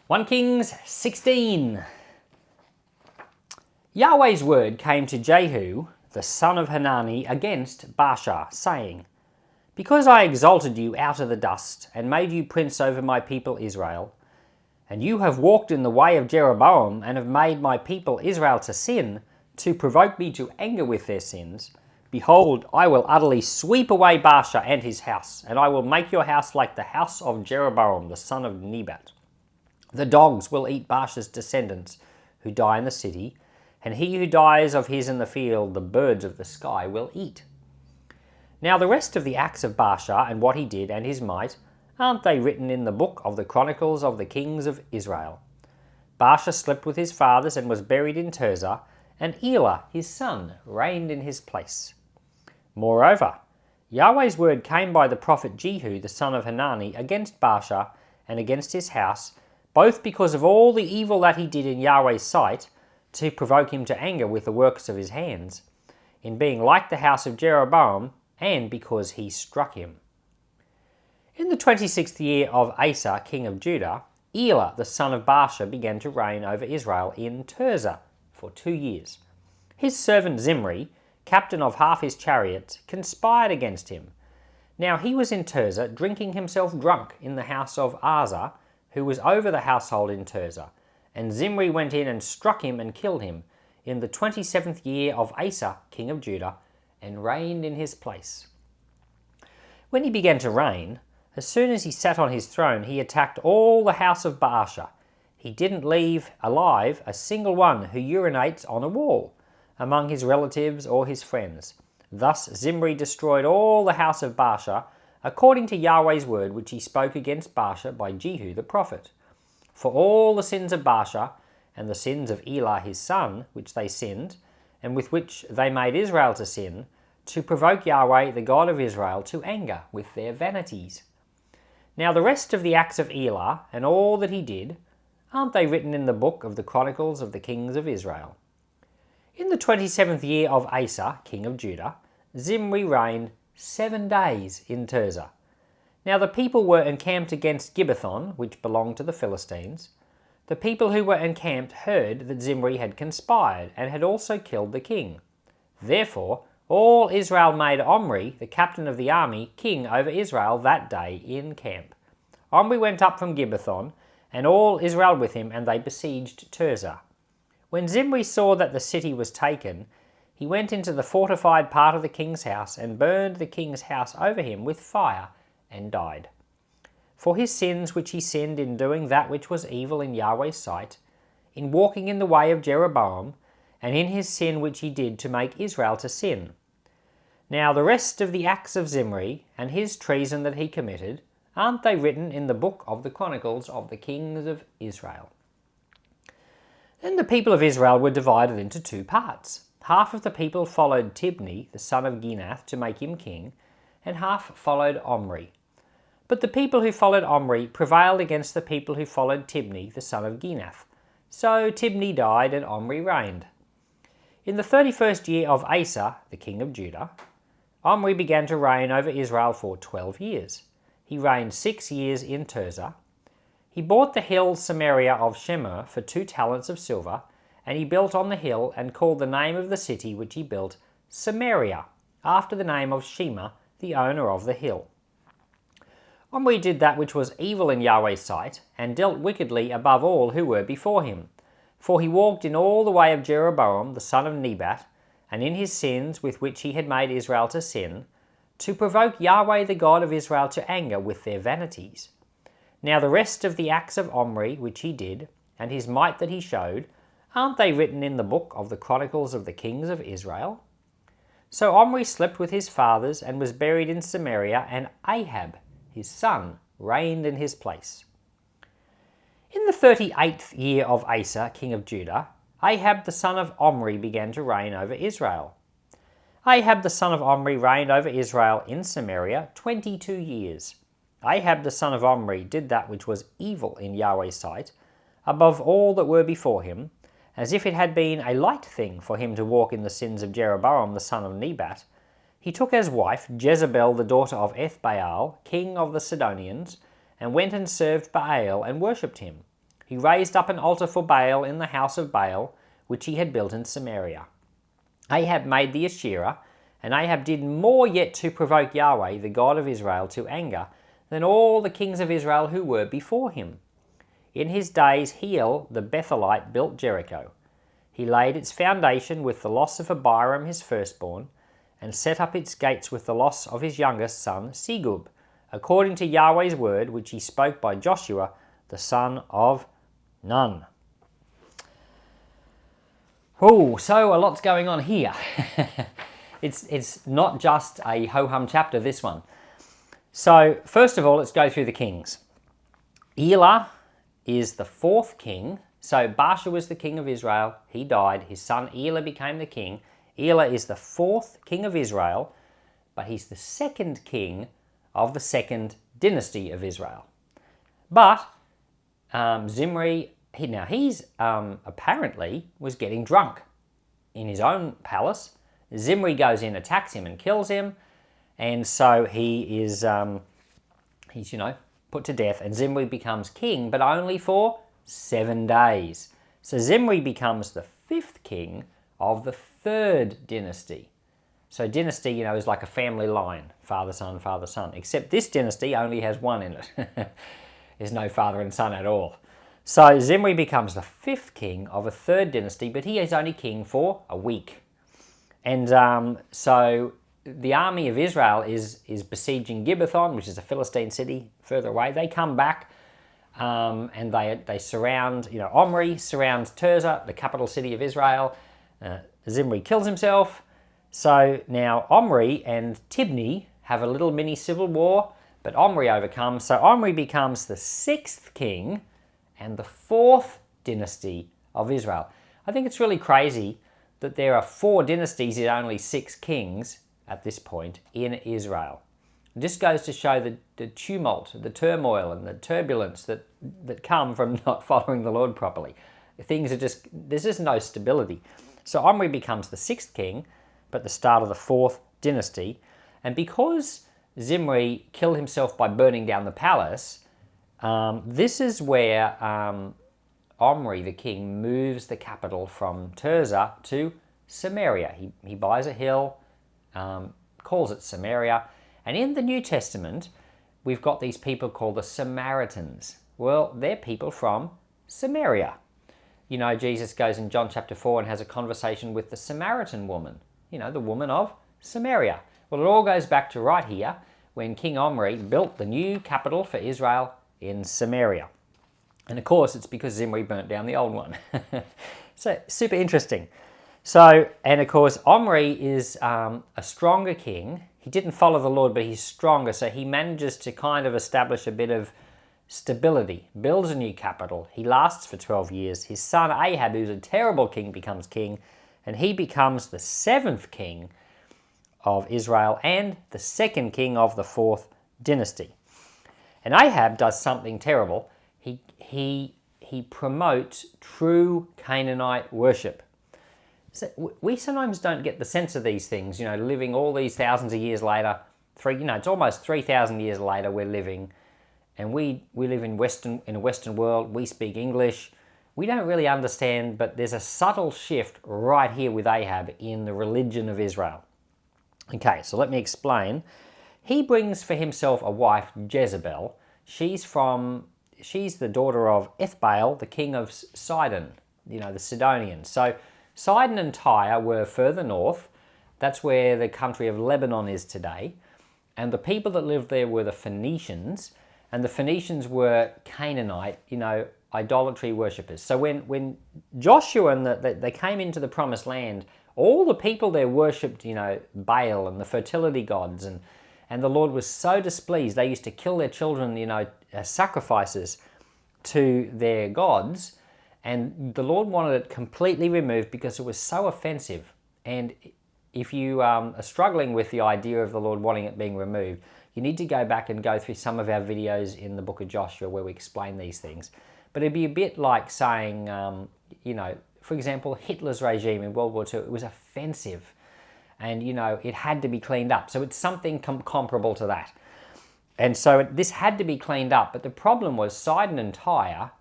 1 Kings 16. Yahweh's word came to Jehu, the son of Hanani, against Baasha, saying, Because I exalted you out of the dust, and made you prince over my people Israel, and you have walked in the way of Jeroboam, and have made my people Israel to sin, to provoke me to anger with their sins, behold, I will utterly sweep away Baasha and his house, and I will make your house like the house of Jeroboam, the son of Nebat. The dogs will eat Baasha's descendants who die in the city, and he who dies of his in the field, the birds of the sky will eat. Now the rest of the acts of Baasha, and what he did, and his might, aren't they written in the book of the chronicles of the kings of Israel? Baasha slept with his fathers and was buried in Tirzah, and Elah his son reigned in his place. Moreover, Yahweh's word came by the prophet Jehu the son of Hanani against Baasha and against his house, both because of all the evil that he did in Yahweh's sight, to provoke him to anger with the works of his hands, in being like the house of Jeroboam, and because he struck him. In the 26th year of Asa, king of Judah, Elah the son of Baasha began to reign over Israel in Tirzah for 2 years. His servant Zimri, captain of half his chariots, conspired against him. Now he was in Tirzah, drinking himself drunk in the house of Asa, who was over the household in Tirzah. And Zimri went in and struck him and killed him in the 27th year of Asa, king of Judah, and reigned in his place. When he began to reign, as soon as he sat on his throne, he attacked all the house of Baasha. He didn't leave alive a single one who urinates on a wall, among his relatives or his friends. Thus Zimri destroyed all the house of Baasha, according to Yahweh's word which he spoke against Baasha by Jehu the prophet. For all the sins of Baasha, and the sins of Elah his son, which they sinned, and with which they made Israel to sin, to provoke Yahweh the God of Israel to anger with their vanities. Now the rest of the acts of Elah, and all that he did, aren't they written in the book of the chronicles of the kings of Israel? In the 27th year of Asa, king of Judah, Zimri reigned 7 days in Tirzah. Now the people were encamped against Gibbethon, which belonged to the Philistines. The people who were encamped heard that Zimri had conspired, and had also killed the king. Therefore all Israel made Omri, the captain of the army, king over Israel that day in camp. Omri went up from Gibbethon, and all Israel with him, and they besieged Tirzah. When Zimri saw that the city was taken, he went into the fortified part of the king's house, and burned the king's house over him with fire, and died. For his sins which he sinned in doing that which was evil in Yahweh's sight, in walking in the way of Jeroboam, and in his sin which he did to make Israel to sin. Now the rest of the acts of Zimri, and his treason that he committed, aren't they written in the book of the chronicles of the kings of Israel? Then the people of Israel were divided into 2 parts. Half of the people followed Tibni, the son of Ginath, to make him king, and half followed Omri. But the people who followed Omri prevailed against the people who followed Tibni, the son of Ginath. So Tibni died, and Omri reigned. In the 31st year of Asa, the king of Judah, Omri began to reign over Israel for 12 years. He reigned 6 years in Tirzah. He bought the hill Samaria of Shemer for 2 talents of silver, and he built on the hill, and called the name of the city which he built Samaria, after the name of Shemer, the owner of the hill. Omri did that which was evil in Yahweh's sight, and dealt wickedly above all who were before him. For he walked in all the way of Jeroboam the son of Nebat, and in his sins with which he had made Israel to sin, to provoke Yahweh the God of Israel to anger with their vanities. Now the rest of the acts of Omri which he did, and his might that he showed, aren't they written in the book of the chronicles of the kings of Israel? So Omri slept with his fathers, and was buried in Samaria, and Ahab his son reigned in his place. In the 38th year of Asa, king of Judah, Ahab the son of Omri began to reign over Israel. Ahab the son of Omri reigned over Israel in Samaria 22 years. Ahab the son of Omri did that which was evil in Yahweh's sight, above all that were before him, as if it had been a light thing for him to walk in the sins of Jeroboam the son of Nebat. He took as wife Jezebel the daughter of Ethbaal, king of the Sidonians, and went and served Baal and worshipped him. He raised up an altar for Baal in the house of Baal, which he had built in Samaria. Ahab made the Asherah, and Ahab did more yet to provoke Yahweh, the God of Israel, to anger than all the kings of Israel who were before him. In his days Hiel the Bethelite built Jericho. He laid its foundation with the loss of Byram his firstborn, and set up its gates with the loss of his youngest son Sigub, according to Yahweh's word which he spoke by Joshua the son of Nun. Oh, so a lot's going on here. It's not just a ho-hum chapter, this one. So, first of all, let's go through the kings. Elah is the fourth king. So, Baasha was the king of Israel. He died. His son Elah became the king. Elah is the fourth king of Israel, but he's the second king of the second dynasty of Israel. But Zimri, he's apparently was getting drunk in his own palace. Zimri goes in, attacks him and kills him, and so he's put to death, and Zimri becomes king, but only for 7 days. So Zimri becomes the fifth king of the third dynasty. So dynasty, is like a family line, father, son, except this dynasty only has one in it. There's no father and son at all. So Zimri becomes the fifth king of a third dynasty, but he is only king for a week. And so the army of Israel is besieging Gibbethon, which is a Philistine city further away. They come back and they surround, Omri surrounds Tirzah, the capital city of Israel. Zimri kills himself. So now Omri and Tibni have a little mini civil war, but Omri overcomes. So Omri becomes the sixth king and the fourth dynasty of Israel. I think it's really crazy that there are 4 dynasties and only 6 kings at this point in Israel. It just goes to show the tumult, the turmoil and the turbulence that come from not following the Lord properly. There's just no stability. So Omri becomes the 6th king, but the start of the 4th dynasty. And because Zimri killed himself by burning down the palace, this is where Omri, the king, moves the capital from Tirzah to Samaria. He buys a hill, calls it Samaria. And in the New Testament, we've got these people called the Samaritans. Well, they're people from Samaria. Jesus goes in John chapter 4 and has a conversation with the Samaritan woman, the woman of Samaria. Well, it all goes back to right here when King Omri built the new capital for Israel in Samaria. And of course, it's because Zimri burnt down the old one. So, super interesting. So, and of course, Omri is a stronger king. He didn't follow the Lord, but he's stronger. So he manages to kind of establish a bit of stability, builds a new capital. He lasts for 12 years. His son Ahab, who's a terrible king, becomes king. And he becomes the 7th king of Israel and the 2nd king of the 4th dynasty. And Ahab does something terrible. He promotes true Canaanite worship. So we sometimes don't get the sense of these things, living all these thousands of years later. It's almost 3,000 years later we're living, and we live in a Western world. We speak English. We don't really understand, but there's a subtle shift right here with Ahab in the religion of Israel. Okay, so let me explain. He brings for himself a wife, Jezebel. She's the daughter of Ethbaal, the king of Sidon, the Sidonians. So Sidon and Tyre were further north. That's where the country of Lebanon is today. And the people that lived there were the Phoenicians. And the Phoenicians were Canaanite, idolatry worshippers. So when Joshua and they came into the promised land, all the people there worshipped, Baal and the fertility gods. And the Lord was so displeased. They used to kill their children, as sacrifices to their gods. And the Lord wanted it completely removed because it was so offensive. And if you are struggling with the idea of the Lord wanting it being removed, you need to go back and go through some of our videos in the book of Joshua where we explain these things. But it'd be a bit like saying, for example, Hitler's regime in World War II, it was offensive. And, it had to be cleaned up. So it's something comparable to that. And so this had to be cleaned up. But the problem was Sidon and Tyre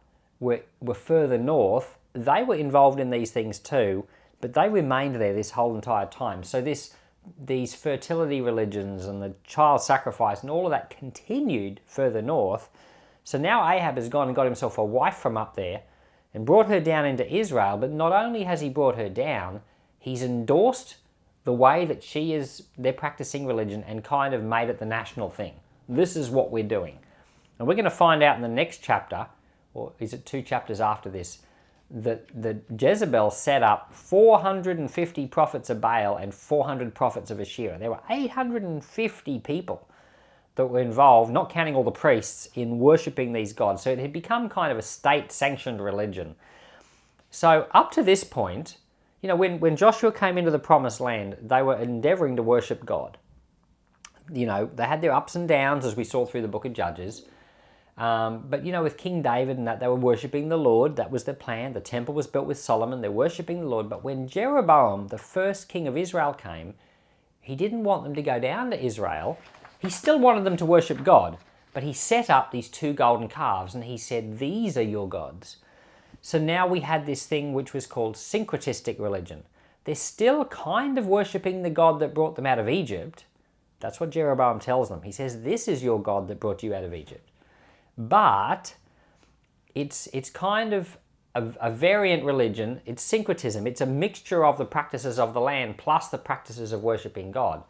were further north, they were involved in these things too, but they remained there this whole entire time. So these fertility religions and the child sacrifice and all of that continued further north. So now Ahab has gone and got himself a wife from up there and brought her down into Israel, but not only has he brought her down, he's endorsed the way that they're practicing religion and kind of made it the national thing. This is what we're doing. And we're going to find out in the next chapter, or is it 2 chapters after this, that Jezebel set up 450 prophets of Baal and 400 prophets of Asherah. There were 850 people that were involved, not counting all the priests, in worshipping these gods. So it had become kind of a state-sanctioned religion. So up to this point, when Joshua came into the promised land, they were endeavoring to worship God. They had their ups and downs, as we saw through the book of Judges. But with King David and that, they were worshipping the Lord. That was their plan. The temple was built with Solomon. They're worshipping the Lord. But when Jeroboam, the first king of Israel, came, he didn't want them to go down to Israel. He still wanted them to worship God. But he set up these 2 golden calves and he said, these are your gods. So now we had this thing which was called Syncretistic Religion. They're still kind of worshipping the God that brought them out of Egypt. That's what Jeroboam tells them. He says, this is your God that brought you out of Egypt. But it's kind of a variant religion. It's syncretism. It's a mixture of the practices of the land plus the practices of worshipping God.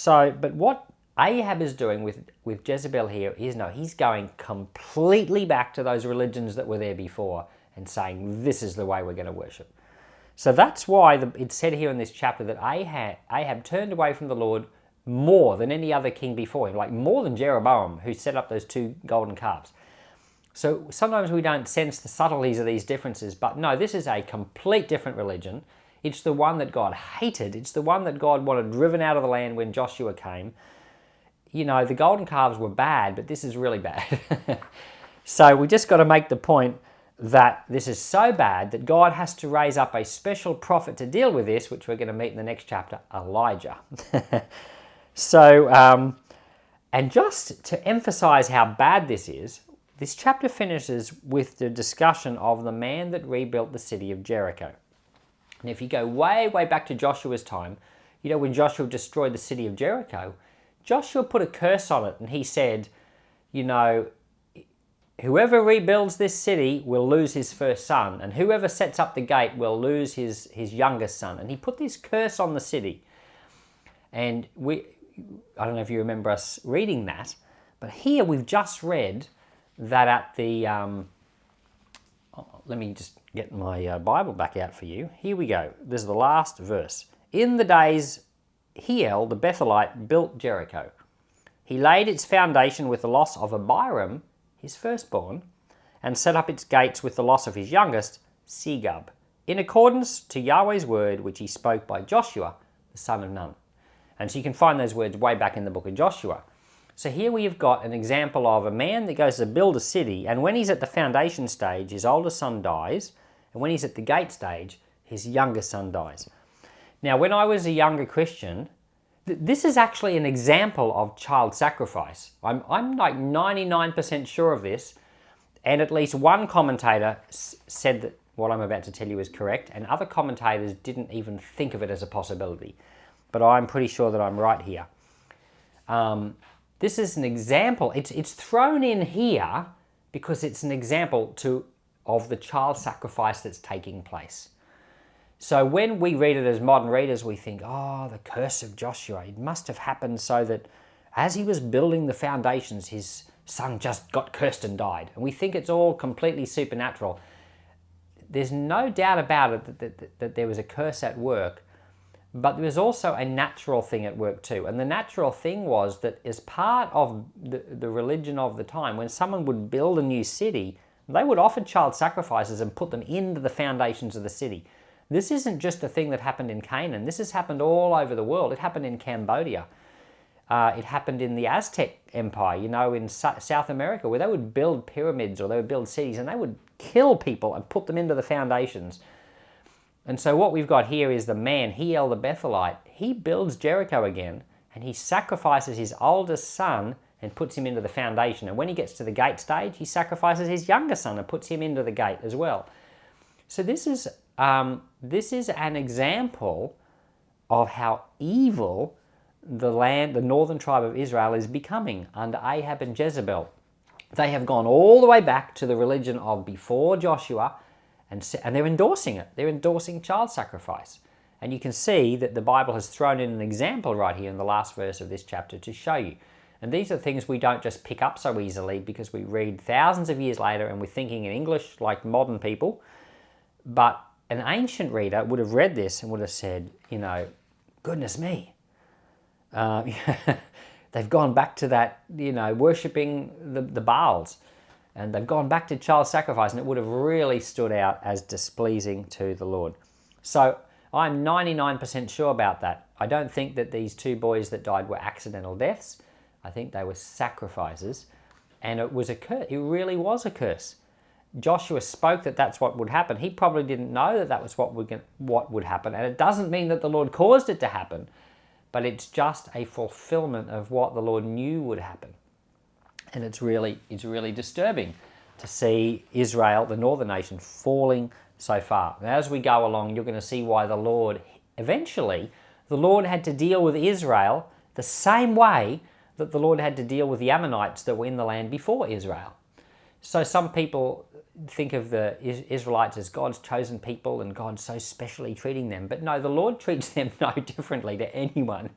But what Ahab is doing with Jezebel here is, he's going completely back to those religions that were there before and saying, this is the way we're going to worship. So that's why it's said here in this chapter that Ahab turned away from the Lord more than any other king before him, like more than Jeroboam, who set up those 2 golden calves. So sometimes we don't sense the subtleties of these differences, but no, this is a complete different religion. It's the one that God hated. It's the one that God wanted driven out of the land when Joshua came. The golden calves were bad, but this is really bad. So we just got to make the point that this is so bad that God has to raise up a special prophet to deal with this, which we're going to meet in the next chapter, Elijah. So, and just to emphasize how bad this is, this chapter finishes with the discussion of the man that rebuilt the city of Jericho. And if you go way, way back to Joshua's time, when Joshua destroyed the city of Jericho, Joshua put a curse on it and he said, whoever rebuilds this city will lose his first son, and whoever sets up the gate will lose his youngest son. And he put this curse on the city. And I don't know if you remember us reading that, but here we've just read that at the, let me just get my Bible back out for you. Here we go. This is the last verse. In the days Hiel the Bethelite built Jericho. He laid its foundation with the loss of Byram, his firstborn, and set up its gates with the loss of his youngest, Sigub, in accordance to Yahweh's word which he spoke by Joshua, the son of Nun. And so you can find those words way back in the book of Joshua. So here we have got an example of a man that goes to build a city, and when he's at the foundation stage, his oldest son dies, and when he's at the gate stage, his youngest son dies. Now, when I was a younger Christian, this is actually an example of child sacrifice. I'm like 99% sure of this, and at least one commentator said that what I'm about to tell you is correct, and other commentators didn't even think of it as a possibility. But I'm pretty sure that I'm right here. This is an example. It's thrown in here because it's an example of the child sacrifice that's taking place. So when we read it as modern readers, we think, oh, the curse of Joshua. It must have happened so that as he was building the foundations, his son just got cursed and died. And we think it's all completely supernatural. There's no doubt about it that there was a curse at work, but there was also a natural thing at work too. And the natural thing was that as part of the religion of the time, when someone would build a new city, they would offer child sacrifices and put them into the foundations of the city. This isn't just a thing that happened in Canaan. This has happened all over the world. It happened in Cambodia. It happened in the Aztec Empire, in South America, where they would build pyramids or they would build cities and they would kill people and put them into the foundations. And so what we've got here is the man, Hiel the Bethelite. He builds Jericho again and he sacrifices his oldest son and puts him into the foundation. And when he gets to the gate stage, he sacrifices his younger son and puts him into the gate as well. So this is an example of how evil the northern tribe of Israel is becoming under Ahab and Jezebel. They have gone all the way back to the religion of before Joshua, and they're endorsing it. They're endorsing child sacrifice. And you can see that the Bible has thrown in an example right here in the last verse of this chapter to show you. And these are things we don't just pick up so easily because we read thousands of years later and we're thinking in English like modern people. But an ancient reader would have read this and would have said, goodness me. They've gone back to that, worshipping the Baals. And they've gone back to child sacrifice, and it would have really stood out as displeasing to the Lord. So I'm 99% sure about that. I don't think that these two boys that died were accidental deaths. I think they were sacrifices, and it was a curse. It really was a curse. Joshua spoke that that's what would happen. He probably didn't know that that was what would happen, and it doesn't mean that the Lord caused it to happen, but it's just a fulfillment of what the Lord knew would happen. And it's really disturbing to see Israel, the northern nation, falling so far. And as we go along, you're going to see why the Lord had to deal with Israel the same way that the Lord had to deal with the Ammonites that were in the land before Israel. So some people think of the Israelites as God's chosen people and God so specially treating them. But no, the Lord treats them no differently to anyone.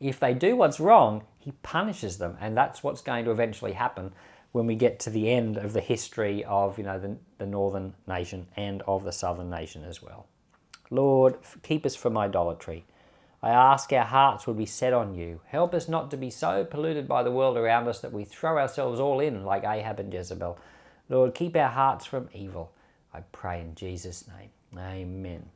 If they do what's wrong, he punishes them. And that's what's going to eventually happen when we get to the end of the history of the northern nation and of the southern nation as well. Lord, keep us from idolatry. I ask our hearts would be set on you. Help us not to be so polluted by the world around us that we throw ourselves all in like Ahab and Jezebel. Lord, keep our hearts from evil. I pray in Jesus' name. Amen.